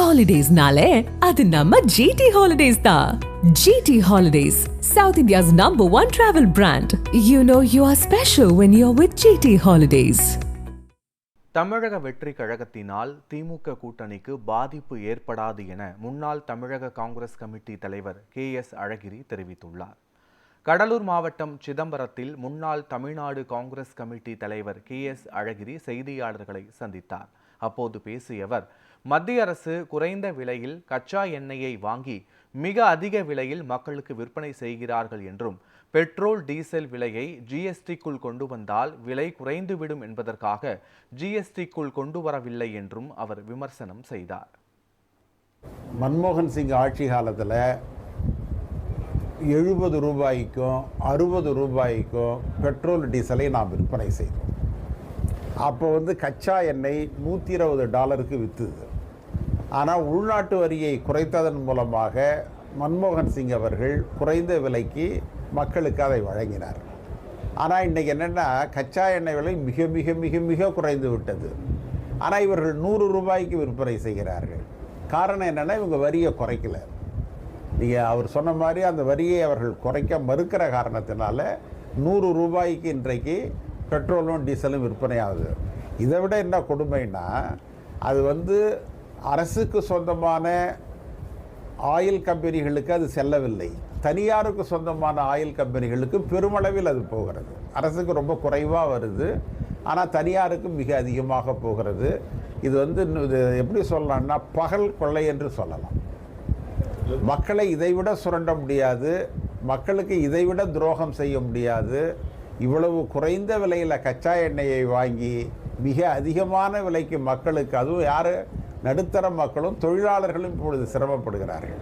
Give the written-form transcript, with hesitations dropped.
Holidays-nale, adu namma GT Holidays da. GT Holidays, South India's #1 travel brand. You know you are special when you're with GT Holidays. தமிழக வெற்றி கழகத்தினால் திமுக கூட்டணிக்கு பாதிப்பு ஏற்படாது என முன்னாள் தமிழக காங்கிரஸ் கமிட்டி தலைவர் KS அழகிரி தெரிவித்துள்ளார். கடலூர் மாவட்டம் சிதம்பரத்தில் முன்னாள் தமிழ்நாடு காங்கிரஸ் கமிட்டி தலைவர் KS அழகிரி செய்தியாளர்களை சந்தித்தார். அப்போது பேசிய அவர், மத்திய அரசு குறைந்த விலையில் கச்சா எண்ணெயை வாங்கி மிக அதிக விலையில் மக்களுக்கு விற்பனை செய்கிறார்கள் என்றும், பெட்ரோல் டீசல் விலையை GSTக்குள் கொண்டு வந்தால் விலை குறைந்துவிடும் என்பதற்காக GSTக்குள் கொண்டு வரவில்லை என்றும் அவர் விமர்சனம் செய்தார். மன்மோகன் சிங் ஆட்சி காலத்தில் 70 ரூபாய்க்கும் 60 ரூபாய்க்கும் பெட்ரோல் டீசலை நாம் விற்பனை செய்தோம். அப்போ கச்சா எண்ணெய் $120 விற்றுது. ஆனால் உள்நாட்டு வரியை குறைத்ததன் மூலமாக மன்மோகன் சிங் அவர்கள் குறைந்த விலைக்கு மக்களுக்கு அதை வழங்கினார். ஆனால் இன்றைக்கி என்னென்னா, கச்சா எண்ணெய் விலை மிக மிக மிக மிக குறைந்து விட்டது. ஆனால் இவர்கள் 100 ரூபாய்க்கு விற்பனை செய்கிறார்கள். காரணம் என்னென்னா, இவங்க வரியை குறைக்கல. நீங்கள் அவர் சொன்ன மாதிரி அந்த வரியை அவர்கள் குறைக்க மறுக்கிற காரணத்தினால 100 ரூபாய்க்கு இன்றைக்கு பெட்ரோலும் டீசலும் விற்பனை ஆகுது. இதை விட என்ன கொடுமைன்னா, அது அரசுக்கு சொந்தமான ஆயில் கம்பெனிகளுக்கு அது செல்லவில்லை. தனியாருக்கு சொந்தமான ஆயில் கம்பெனிகளுக்கு பெருமளவில் அது போகிறது. அரசுக்கு ரொம்ப குறைவாக வருது, ஆனால் தனியாருக்கு மிக அதிகமாக போகிறது. இது இது எப்படி சொல்லலாம்னா, பகல் கொள்ளை என்று சொல்லலாம். மக்களை இதைவிட சுரண்ட முடியாது, மக்களுக்கு இதைவிட துரோகம் செய்ய முடியாது. இவ்வளவு குறைந்த விலையில் கச்சா எண்ணெயை வாங்கி மிக அதிகமான விலைக்கு மக்களுக்கு, அதுவும் யார், நடுத்தர மக்களும் தொழிலாளர்களும் இப்பொழுது சிரமப்படுகிறார்கள்.